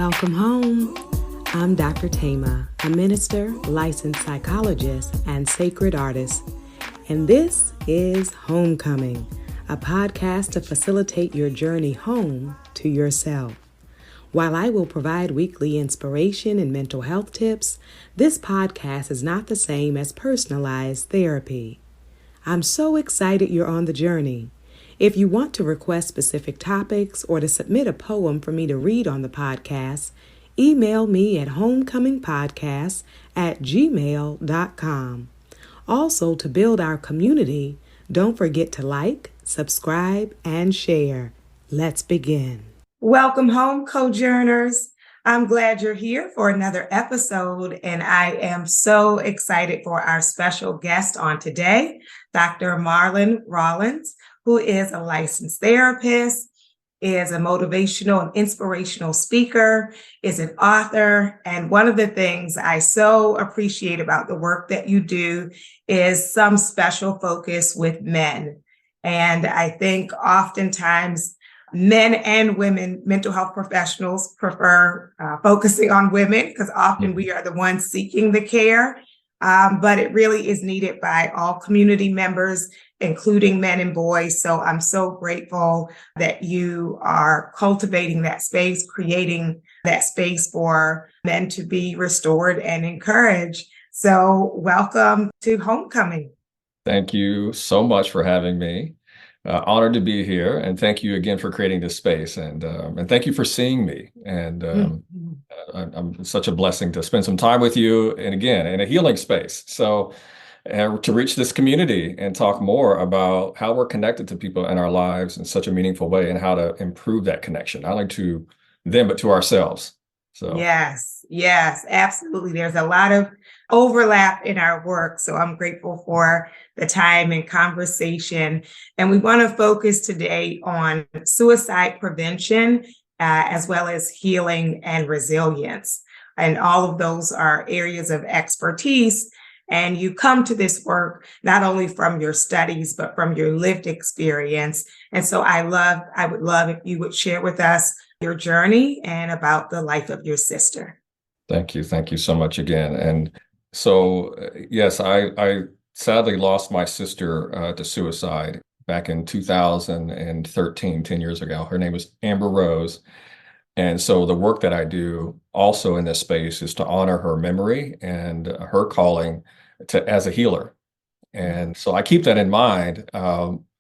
Welcome home. I'm Dr.Thema, a minister, licensed psychologist, and sacred artist. And this is Homecoming, a podcast to facilitate your journey home to yourself. While I will provide weekly inspiration and mental health tips, this podcast is not the same as personalized therapy. I'm so excited you're on the journey. If you want to request specific topics or to submit a poem for me to read on the podcast, email me at homecomingpodcast@gmail.com. Also, to build our community, don't forget to like, subscribe, and share. Let's begin. Welcome home, Cojourners. I'm glad you're here for another episode, and I am so excited for our special guest on today, Dr. Marlon Rollins, who is a licensed therapist, is a motivational and inspirational speaker, is an author. And one of the things I so appreciate about the work that you do is some special focus with men. And I think oftentimes men and women, mental health professionals prefer focusing on women because often we are the ones seeking the care. But it really is needed by all community members, including men and boys. So I'm so grateful that you are cultivating that space, creating that space for men to be restored and encouraged. So welcome to Homecoming. Thank you so much for having me. Honored to be here, and thank you again for creating this space, and thank you for seeing me. And I'm such a blessing to spend some time with you, and again in a healing space. So to reach this community and talk more about how we're connected to people in our lives in such a meaningful way, and how to improve that connection, not only to them but to ourselves. So yes, absolutely. There's a lot of overlap in our work. So I'm grateful for the time and conversation. And we want to focus today on suicide prevention, as well as healing and resilience. And all of those are areas of expertise. And you come to this work not only from your studies, but from your lived experience. And so I would love if you would share with us your journey and about the life of your sister. Thank you. Thank you so much again. And so, yes, I sadly lost my sister to suicide back in 2013, 10 years ago. Her name was Amber Rose. And so the work that I do also in this space is to honor her memory and her calling as a healer. And so I keep that in mind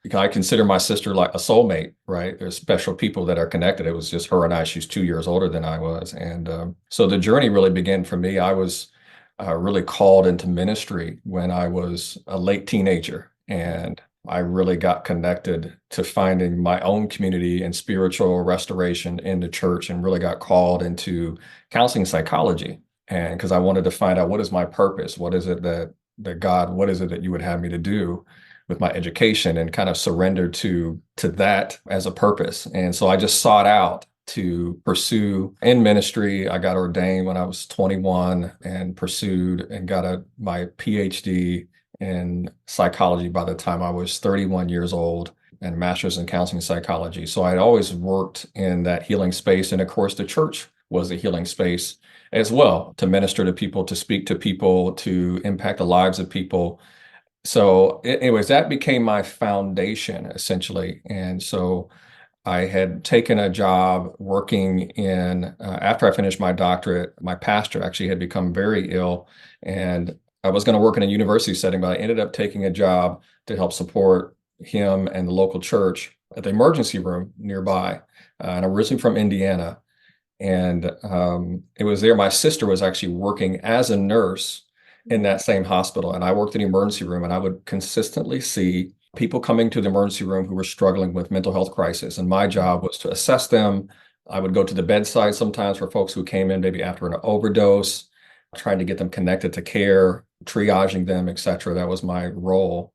because I consider my sister like a soulmate, right? There's special people that are connected. It was just her and I. She's 2 years older than I was. And so the journey really began for me. I was really called into ministry when I was a late teenager. And I really got connected to finding my own community and spiritual restoration in the church, and really got called into counseling psychology. And because I wanted to find out, what is my purpose? What is it that God, what is it that you would have me to do with my education, and kind of surrendered to that as a purpose. And so I just sought out to pursue in ministry. I got ordained when I was 21 and pursued and got my PhD in psychology by the time I was 31 years old, and master's in counseling psychology. So I'd always worked in that healing space. And of course, the church was a healing space as well, to minister to people, to speak to people, to impact the lives of people. So anyways, that became my foundation essentially. And so I had taken a job working in, after I finished my doctorate, my pastor actually had become very ill, and I was going to work in a university setting, but I ended up taking a job to help support him and the local church at the emergency room nearby. And I'm originally from Indiana. And it was there. My sister was actually working as a nurse in that same hospital. And I worked in the emergency room, and I would consistently see people coming to the emergency room who were struggling with mental health crisis. And my job was to assess them. I would go to the bedside sometimes for folks who came in maybe after an overdose, trying to get them connected to care, triaging them, et cetera. That was my role.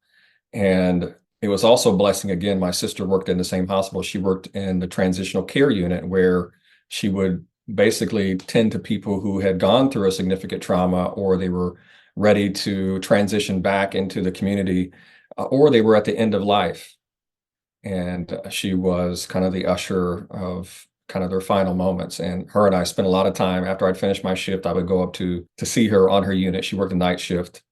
And it was also a blessing. Again, my sister worked in the same hospital. She worked in the transitional care unit, where she would basically tend to people who had gone through a significant trauma, or they were ready to transition back into the community, or they were at the end of life. And she was kind of the usher of kind of their final moments. And her and I spent a lot of time after I'd finished my shift. I would go up to see her on her unit. She worked a night shift.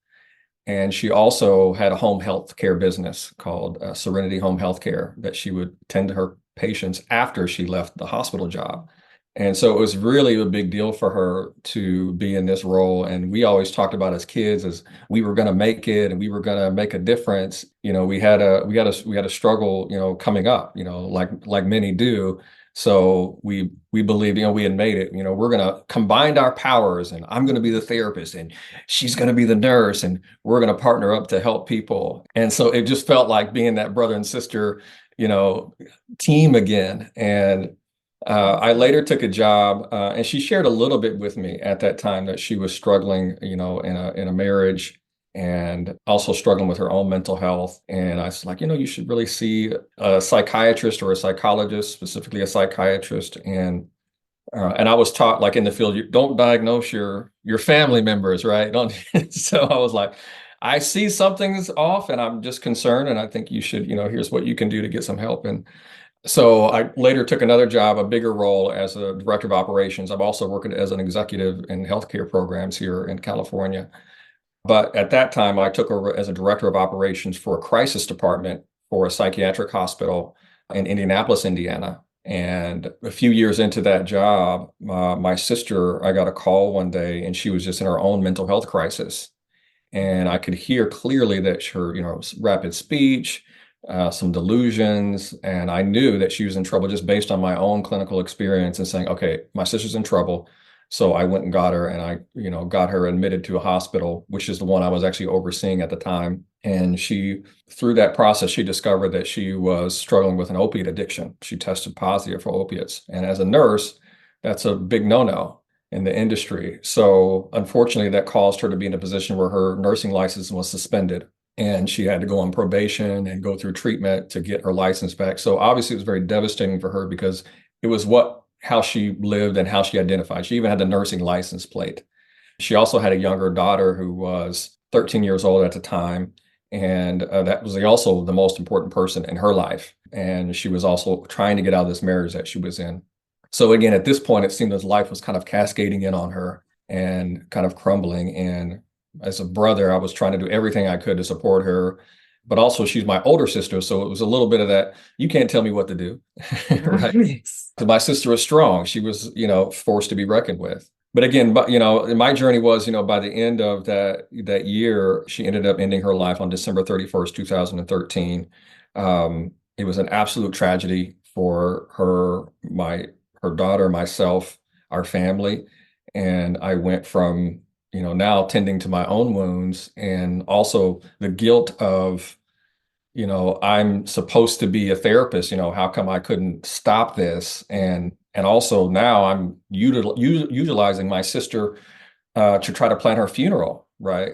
And she also had a home health care business called Serenity Home Health Care that she would tend to her patients after she left the hospital job. And so it was really a big deal for her to be in this role. And we always talked about as kids as we were going to make it and we were going to make a difference. We had a struggle, coming up, like many do. So we believed, we had made it, we're going to combine our powers and I'm going to be the therapist and she's going to be the nurse and we're going to partner up to help people. And so it just felt like being that brother and sister, team again. And I later took a job, and she shared a little bit with me at that time that she was struggling, in a marriage and also struggling with her own mental health. And I was like, you should really see a psychiatrist or a psychologist, specifically a psychiatrist. And I was taught, like in the field, you don't diagnose your family members, right? Don't. So I was like, I see something's off, and I'm just concerned, and I think you should, here's what you can do to get some help. And so I later took another job, a bigger role as a director of operations. I'm also working as an executive in healthcare programs here in California. But at that time, I took over as a director of operations for a crisis department for a psychiatric hospital in Indianapolis, Indiana. And a few years into that job, my sister, I got a call one day and she was just in her own mental health crisis. And I could hear clearly that her, rapid speech, some delusions, and I knew that she was in trouble just based on my own clinical experience and saying, okay, my sister's in trouble. So I went and got her and I, got her admitted to a hospital, which is the one I was actually overseeing at the time. And through that process, she discovered that she was struggling with an opiate addiction. She tested positive for opiates. And as a nurse, that's a big no-no in the industry. So unfortunately, that caused her to be in a position where her nursing license was suspended and she had to go on probation and go through treatment to get her license back. So obviously it was very devastating for her because it was how she lived and how she identified. She even had the nursing license plate. She also had a younger daughter who was 13 years old at the time. And that was also the most important person in her life. And she was also trying to get out of this marriage that she was in. So again, at this point, it seemed as life was kind of cascading in on her and kind of crumbling. And as a brother, I was trying to do everything I could to support her. But also, she's my older sister. So it was a little bit of that, you can't tell me what to do, right? Because my sister was strong. She was, forced to be reckoned with. But again, my journey was, by the end of that year, she ended up ending her life on December 31st, 2013. It was an absolute tragedy for her, her daughter, myself, our family. And I went from, now tending to my own wounds and also the guilt of, I'm supposed to be a therapist, how come I couldn't stop this? And also now I'm utilizing my sister to try to plan her funeral, right?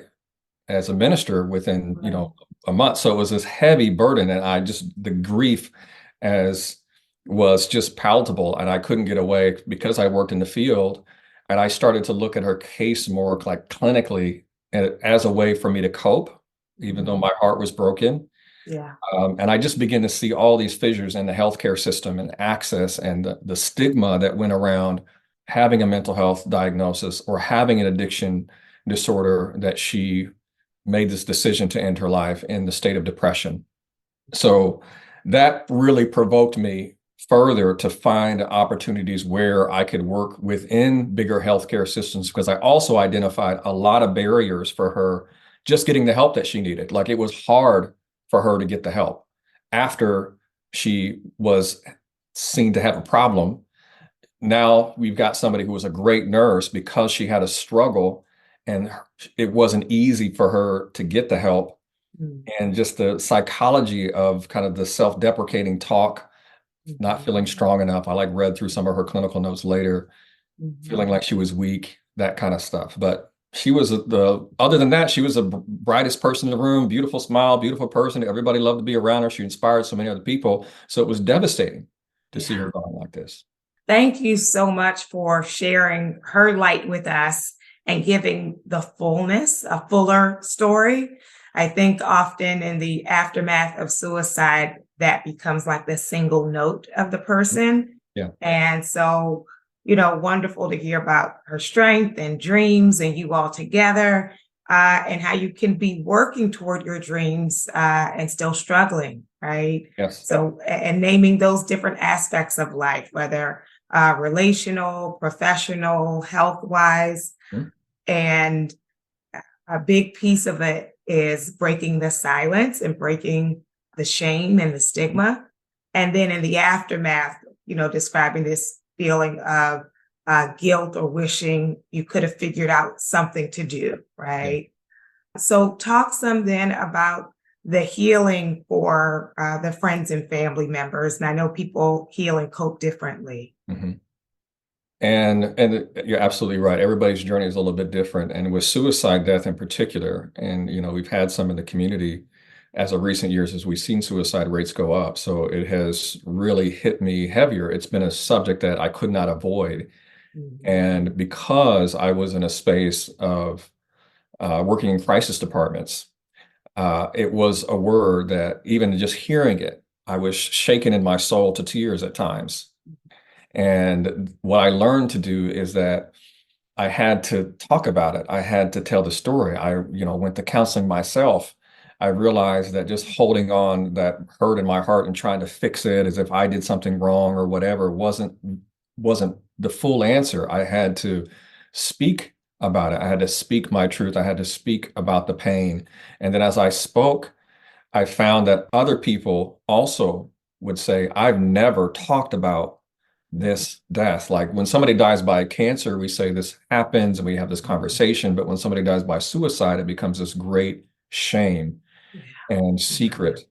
As a minister within, a month. So it was this heavy burden and the grief was just palatable and I couldn't get away because I worked in the field. And I started to look at her case more like clinically as a way for me to cope, even though my heart was broken. Yeah. And I just began to see all these fissures in the healthcare system and access and the stigma that went around having a mental health diagnosis or having an addiction disorder that she made this decision to end her life in the state of depression. So that really provoked me further to find opportunities where I could work within bigger healthcare systems because I also identified a lot of barriers for her just getting the help that she needed. Like it was hard for her to get the help after she was seen to have a problem. Now we've got somebody who was a great nurse because she had a struggle and it wasn't easy for her to get the help. And just the psychology of kind of the self-deprecating talk, not feeling strong enough. I read through some of her clinical notes later, feeling like she was weak, that kind of stuff. But she was other than that, she was the brightest person in the room, beautiful smile, beautiful person. Everybody loved to be around her. She inspired so many other people. So it was devastating to see her going like this. Thank you so much for sharing her light with us and giving the fullness, a fuller story. I think often in the aftermath of suicide, that becomes like the single note of the person. Yeah. And so, wonderful to hear about her strength and dreams and you all together, and how you can be working toward your dreams and still struggling, right? Yes. So, and naming those different aspects of life, whether relational, professional, health wise. Mhm. And a big piece of it is breaking the silence and breaking the shame and the stigma. And then in the aftermath, describing this feeling of guilt or wishing you could have figured out something to do, Yeah. right? So, talk some then about the healing for the friends and family members. And I know people heal and cope differently. Mhm. And you're absolutely right. Everybody's journey is a little bit different. And with suicide death in particular, and we've had some in the community as of recent years as we've seen suicide rates go up. So it has really hit me heavier. It's been a subject that I could not avoid. Mhm. And because I was in a space of working in crisis departments, it was a word that even just hearing it, I was shaken in my soul to tears at times. And what I learned to do is that I had to talk about it. I had to tell the story. I, went to counseling myself. I realized that just holding on that hurt in my heart and trying to fix it as if I did something wrong or whatever wasn't the full answer. I had to speak about it. I had to speak my truth. I had to speak about the pain. And then as I spoke, I found that other people also would say, I've never talked about this death. Like when somebody dies by cancer, we say this happens and we have this conversation. But when somebody dies by suicide, it becomes this great shame Yeah. and secret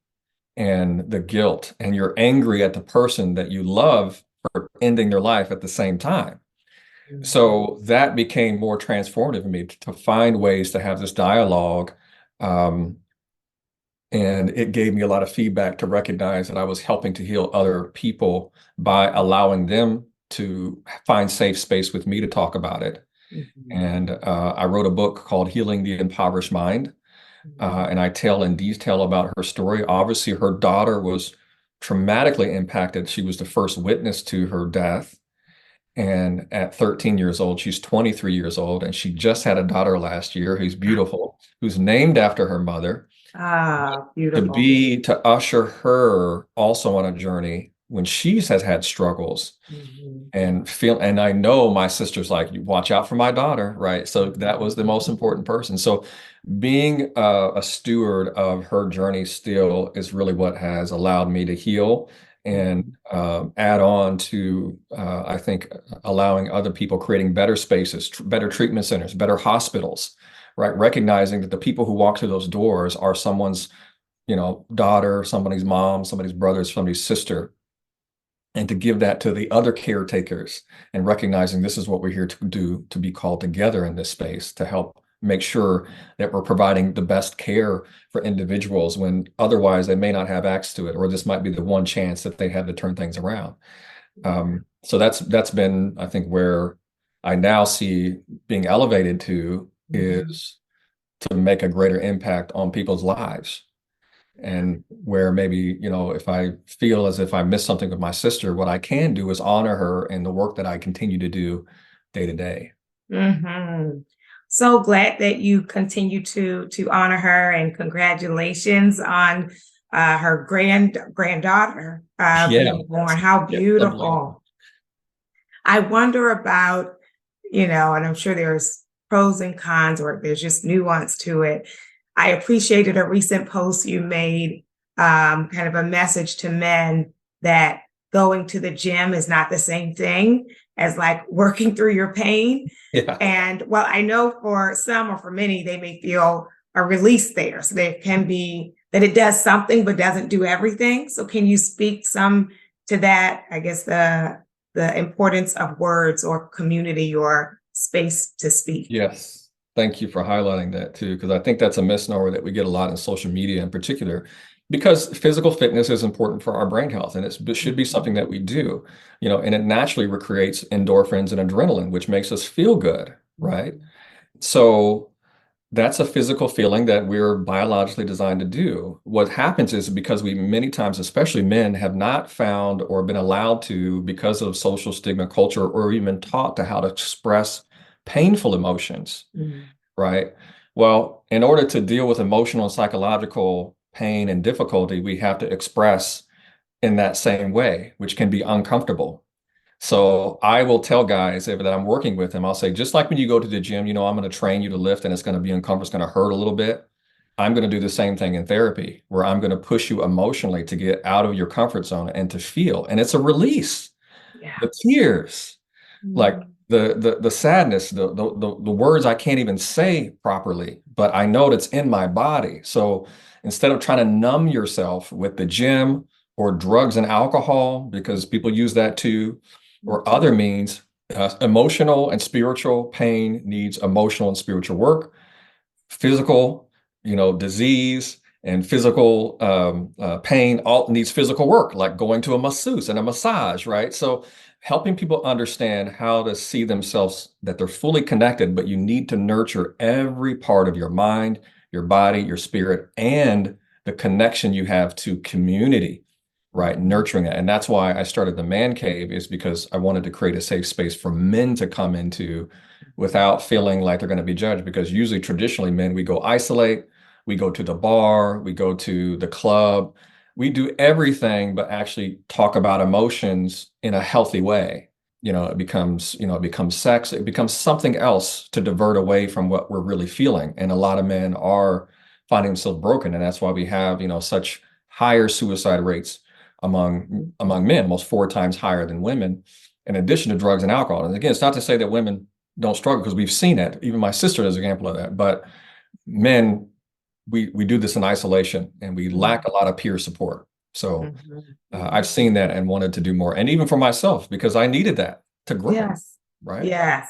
and the guilt. And you're angry at the person that you love for ending their life at the same time. Mhm. So that became more transformative for me to find ways to have this dialogue. Um, and it gave me a lot of feedback to recognize that I was helping to heal other people by allowing them to find safe space with me to talk about it. Mhm. And I wrote a book called Healing the Impoverished Mind. Mhm. And I tell in detail about her story. Obviously, her daughter was traumatically impacted. She was the first witness to her death. And at 13 years old, she's 23 years old, and she just had a daughter last year who's beautiful, who's named after her mother. Ah, To beautiful. be to usher her also on a journey when she has had struggles Mhm. and I know my sister's like, you watch out for my daughter, right? So that was the Mhm. most important person. So being a steward of her journey still is really what has allowed me to heal and Mhm. add on to I think allowing other people, creating better spaces, better treatment centers, better hospitals, right? Recognizing that the people who walk through those doors are someone's daughter, somebody's mom, somebody's brother, somebody's sister, and to give that to the other caretakers and recognizing this is what we're here to do, to be called together in this space to help make sure that we're providing the best care for individuals when otherwise they may not have access to it, or this might be the one chance that they have to turn things around. So that's been, I think, where I now see being elevated to Mhm. is to make a greater impact on people's lives. And where maybe, if I feel as if I missed something with my sister, what I can do is honor her and the work that I continue to do day to day. Mhm. So glad that you continue to honor her, and congratulations on her granddaughter Yeah, being born. How yeah, lovely. beautiful. I wonder about, and I'm sure there's pros and cons, or there's just nuance to it. I appreciated a recent post you made, kind of a message to men that going to the gym is not the same thing as like working through your pain. Yeah. And well, I know for some or for many, they may feel a release there. So there can be that it does something but doesn't do everything. So can you speak some to that? I guess the importance of words or community or space to speak. Yes. Thank you for highlighting that too, because I think that's a misnomer that we get a lot in social media in particular, because physical fitness is important for our brain health and it should be something that we do, and it naturally recreates endorphins and adrenaline, which makes us feel good, right? Mhm. So That's a physical feeling that we're biologically designed to do. What happens is because we many times, especially men, have not found or been allowed to, because of social stigma, culture, or even taught to how to express painful emotions, Mm. right? Well, in order to deal with emotional and psychological pain and difficulty, we have to express in that same way, which can be uncomfortable. So I will tell guys that I'm working with them, I'll say, just like when you go to the gym, I'm going to train you to lift and it's going to be uncomfortable, it's going to hurt a little bit. I'm going to do the same thing in therapy, where I'm going to push you emotionally to get out of your comfort zone and to feel. And it's a release. Yeah. The tears, like Mm. the sadness, the words I can't even say properly, but I know that's in my body. So instead of trying to numb yourself with the gym or drugs and alcohol, because people use that too, or other means, emotional and spiritual pain needs emotional and spiritual work. Physical, disease and physical pain all needs physical work, like going to a masseuse and a massage, right? So helping people understand how to see themselves, that they're fully connected, but you need to nurture every part of your mind, your body, your spirit, and the connection you have to community, right? Nurturing that. And that's why I started the Man Cave, is because I wanted to create a safe space for men to come into without feeling like they're going to be judged. Because usually, traditionally, men, we go isolate, we go to the bar, we go to the club, we do everything but actually talk about emotions in a healthy way. It becomes sex, it becomes something else to divert away from what we're really feeling. And a lot of men are finding themselves broken. And that's why we have, such higher suicide rates among men, almost 4 times higher than women, in addition to drugs and alcohol. And again, it's not to say that women don't struggle, because we've seen it. Even my sister is an example of that. But men, we do this in isolation, and we lack a lot of peer support. So I've seen that and wanted to do more. And even for myself, because I needed that to grow, Yes. right? Yes.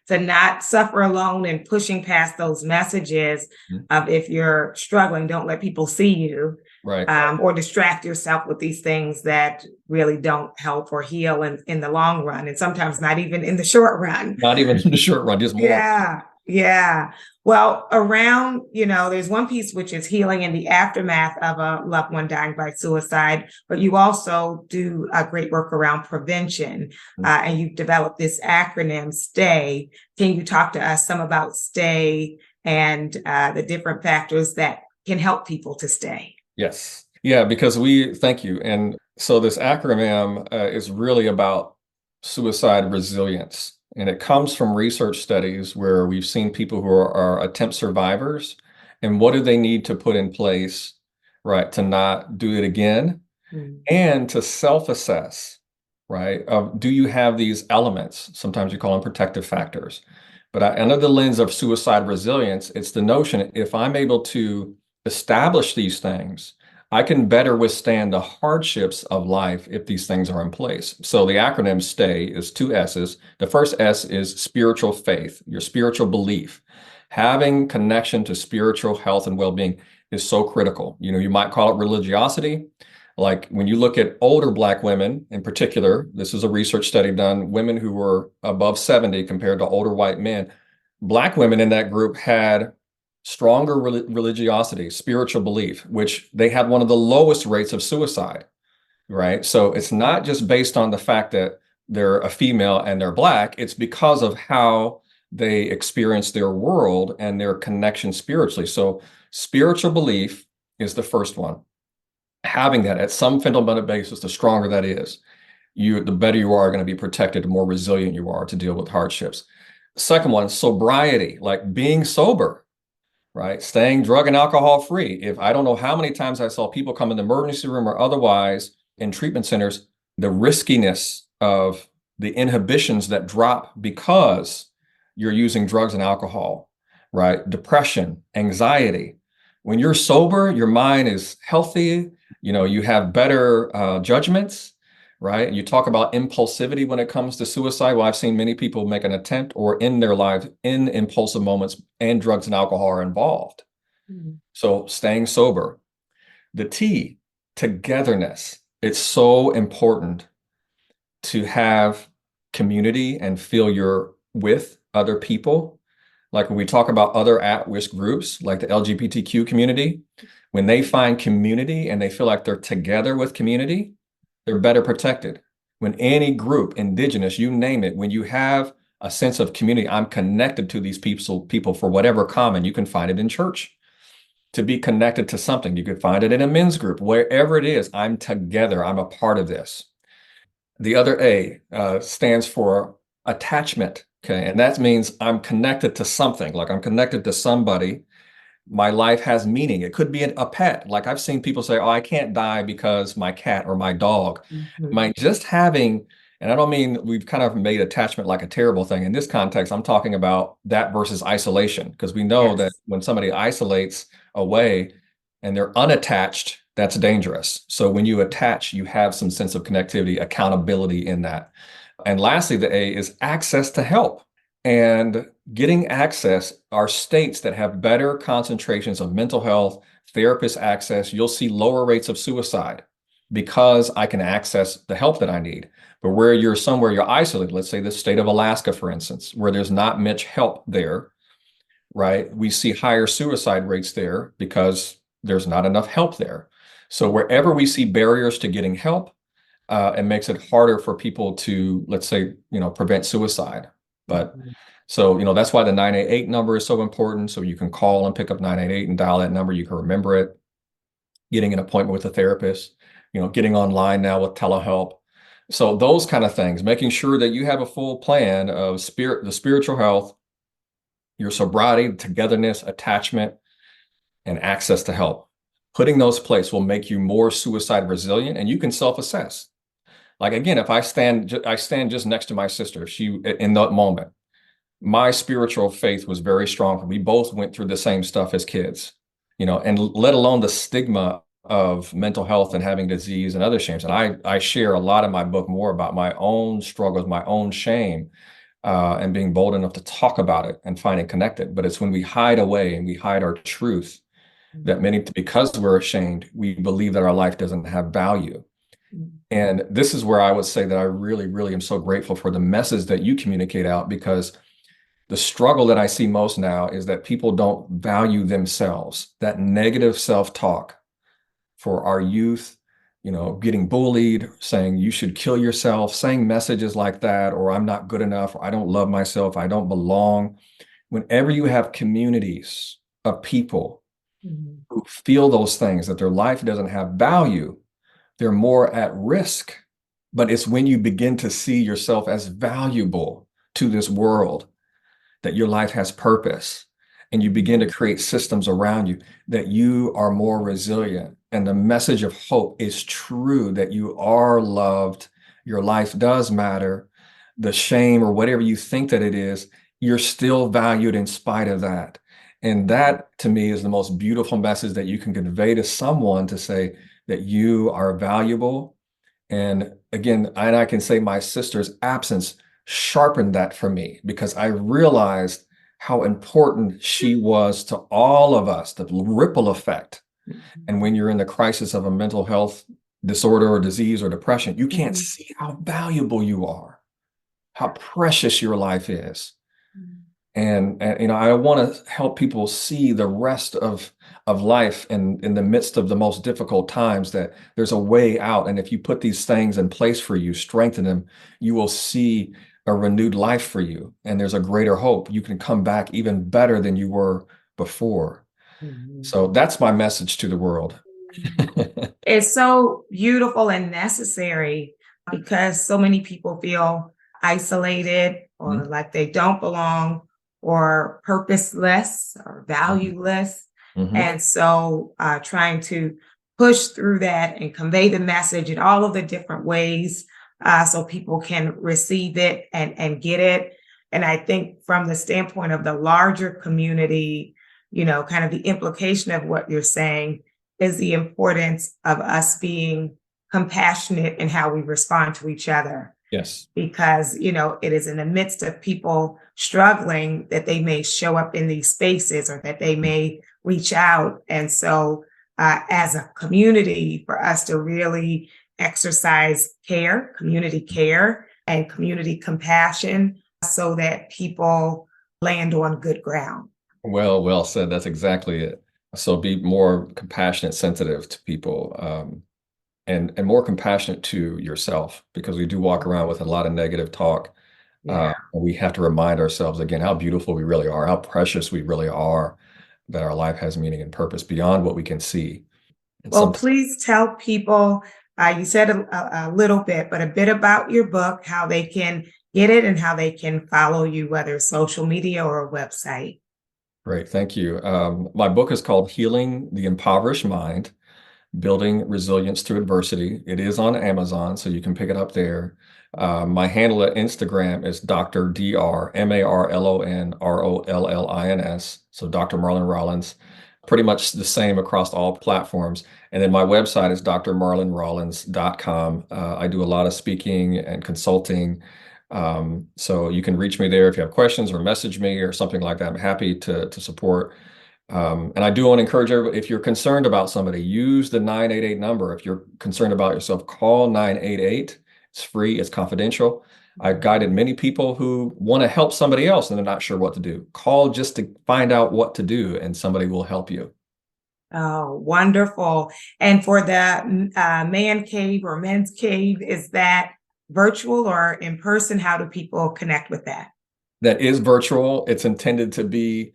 To not suffer alone and pushing past those messages Mhm. of, if you're struggling, don't let people see you, Right. or distract yourself with these things that really don't help or heal in the long run, and sometimes not even in the short run. Not even in the short run, just more. Yeah, yeah. Well, around, there's one piece which is healing in the aftermath of a loved one dying by suicide, but you also do a great work around prevention, and you've developed this acronym, STAY. Can you talk to us some about STAY and the different factors that can help people to stay? Yes. Yeah, because thank you. And so this acronym is really about suicide resilience. And it comes from research studies where we've seen people who are attempt survivors, and what do they need to put in place, right, to not do it again, Mm. and to self-assess, right? Do you have these elements? Sometimes you call them protective factors. But under the lens of suicide resilience, it's the notion, if I'm able to establish these things, I can better withstand the hardships of life if these things are in place. So the acronym STAY is 2 S's. The first S is spiritual faith, your spiritual belief. Having connection to spiritual health and well-being is so critical. You might call it religiosity. Like when you look at older Black women in particular, this is a research study done, women who were above 70 compared to older white men. Black women in that group had stronger religiosity, spiritual belief, which they had one of the lowest rates of suicide, right? So it's not just based on the fact that they're a female and they're Black, it's because of how they experience their world and their connection spiritually. So spiritual belief is the first one. Having that at some fundamental basis, the stronger that is, the better you are going to be protected, the more resilient you are to deal with hardships. Second one, sobriety, like being sober, right? Staying drug and alcohol free. If I don't know how many times I saw people come in the emergency room or otherwise in treatment centers, the riskiness of the inhibitions that drop because you're using drugs and alcohol, right? Depression, anxiety. When you're sober, your mind is healthy. You have better judgments, right? You talk about impulsivity when it comes to suicide. Well, I've seen many people make an attempt or end their lives in impulsive moments, and drugs and alcohol are involved. Mm. So staying sober. The T, togetherness. It's so important to have community and feel you're with other people. Like when we talk about other at-risk groups, like the LGBTQ community, when they find community and they feel like they're together with community, they're better protected. When any group, indigenous, you name it, when you have a sense of community, I'm connected to these people for whatever common, you can find it in church. To be connected to something, you could find it in a men's group, wherever it is, I'm together, I'm a part of this. The other A stands for attachment. Okay. And that means I'm connected to something, like I'm connected to somebody. My life has meaning. It could be a pet. Like I've seen people say, oh, I can't die because my cat or my dog. My just having, and I don't mean we've kind of made attachment like a terrible thing. In this context, I'm talking about that versus isolation, because we know that when somebody isolates away and they're unattached, that's dangerous. So when you attach, you have some sense of connectivity, accountability in that. And lastly, the A is access to help. And getting access are states that have better concentrations of mental health, therapist access. You'll see lower rates of suicide because I can access the help that I need. But where you're somewhere you're isolated, let's say the state of Alaska, for instance, where there's not much help there, right? We see higher suicide rates there because there's not enough help there. So wherever we see barriers to getting help, it makes it harder for people to, let's say, prevent suicide. But so, that's why the 988 number is so important. So you can call and pick up 988 and dial that number. You can remember it. Getting an appointment with a therapist, getting online now with telehelp. So those kind of things, making sure that you have a full plan of the spiritual health, your sobriety, togetherness, attachment, and access to help. Putting those place will make you more suicide resilient, and you can self-assess. Like again, if I stand just next to my sister, she in that moment, my spiritual faith was very strong. We both went through the same stuff as kids, and let alone the stigma of mental health and having disease and other shames. And I share a lot in my book more about my own struggles, my own shame, and being bold enough to talk about it and find it connected. But it's when we hide away and we hide our truth that because we're ashamed, we believe that our life doesn't have value. And this is where I would say that I really, really am so grateful for the message that you communicate out, because the struggle that I see most now is that people don't value themselves, that negative self-talk for our youth, getting bullied, saying you should kill yourself, saying messages like that, or I'm not good enough, or I don't love myself, I don't belong. Whenever you have communities of people who feel those things, that their life doesn't have value, they're more at risk. But it's when you begin to see yourself as valuable to this world, that your life has purpose, and you begin to create systems around you, that you are more resilient. And the message of hope is true, that you are loved, your life does matter. The shame or whatever you think that it is, you're still valued in spite of that. And that, to me, is the most beautiful message that you can convey to someone, to say that you are valuable. And again, I can say my sister's absence sharpened that for me, because I realized how important she was to all of us, the ripple effect. And when you're in the crisis of a mental health disorder or disease or depression, you can't see how valuable you are, how precious your life is. And I want to help people see the rest of life, and in the midst of the most difficult times, that there's a way out. And if you put these things in place for you, strengthen them, you will see a renewed life for you. And there's a greater hope. You can come back even better than you were before. So that's my message to the world. It's so beautiful and necessary, because so many people feel isolated, or like they don't belong, or purposeless, or valueless. And so trying to push through that and convey the message in all of the different ways, so people can receive it and get it. And I think from the standpoint of the larger community, kind of the implication of what you're saying is the importance of us being compassionate in how we respond to each other. Yes. Because, it is in the midst of people struggling that they may show up in these spaces, or that they may reach out. And so as a community, for us to really exercise care, community care, and community compassion, so that people land on good ground. Well said. That's exactly it. So be more compassionate, sensitive to people, and more compassionate to yourself, because we do walk around with a lot of negative talk. Yeah. And we have to remind ourselves again how beautiful we really are, how precious we really are, that our life has meaning and purpose beyond what we can see. And Well, some please tell people, you said a little bit, but a bit about your book, how they can get it and how they can follow you, whether it's social media or a website. Great, thank you. My book is called Healing the Impoverished Mind, Building Resilience Through Adversity. It is on Amazon, so you can pick it up there. My handle at Instagram is Dr. Marlon Rollins. So Dr. Marlon Rollins, pretty much the same across all platforms. And then my website is drmarlonrollins.com. I do a lot of speaking and consulting. So you can reach me there if you have questions or message me or something like that. I'm happy to support. And I do want to encourage everybody, if you're concerned about somebody, use the 988 number. If you're concerned about yourself, call 988. It's free, it's confidential. I've guided many people who want to help somebody else and they're not sure what to do. Call just to find out what to do, and somebody will help you. Oh, wonderful. And for the man cave or men's cave, is that virtual or in person? How do people connect with that? That is virtual. It's intended to be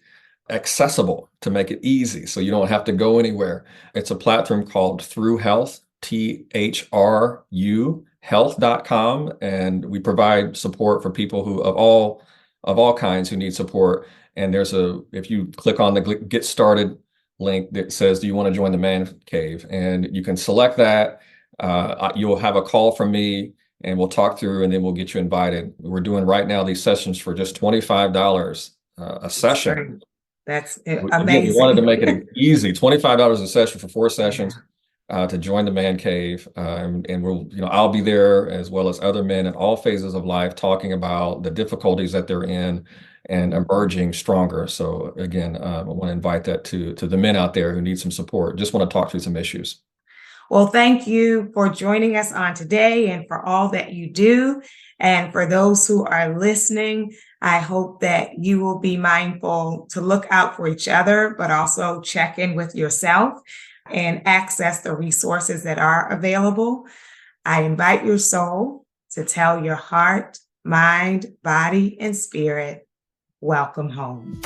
accessible, to make it easy so you don't have to go anywhere. It's a platform called Through Health, THRU health.com, and we provide support for people who of all kinds who need support. And if you click on the Get Started link that says, do you want to join the Man Cave? And you can select that. You'll have a call from me and we'll talk through, and then we'll get you invited. We're doing right now these sessions for just $25 a session. That's Again, we wanted to make it easy. $25 a session for 4 sessions to join the Man Cave. And I'll be there as well as other men in all phases of life talking about the difficulties that they're in and emerging stronger. So again, I want to invite that to the men out there who need some support, just want to talk through some issues. Well, thank you for joining us on today and for all that you do. And for those who are listening, I hope that you will be mindful to look out for each other, but also check in with yourself and access the resources that are available. I invite your soul to tell your heart, mind, body, and spirit, welcome home.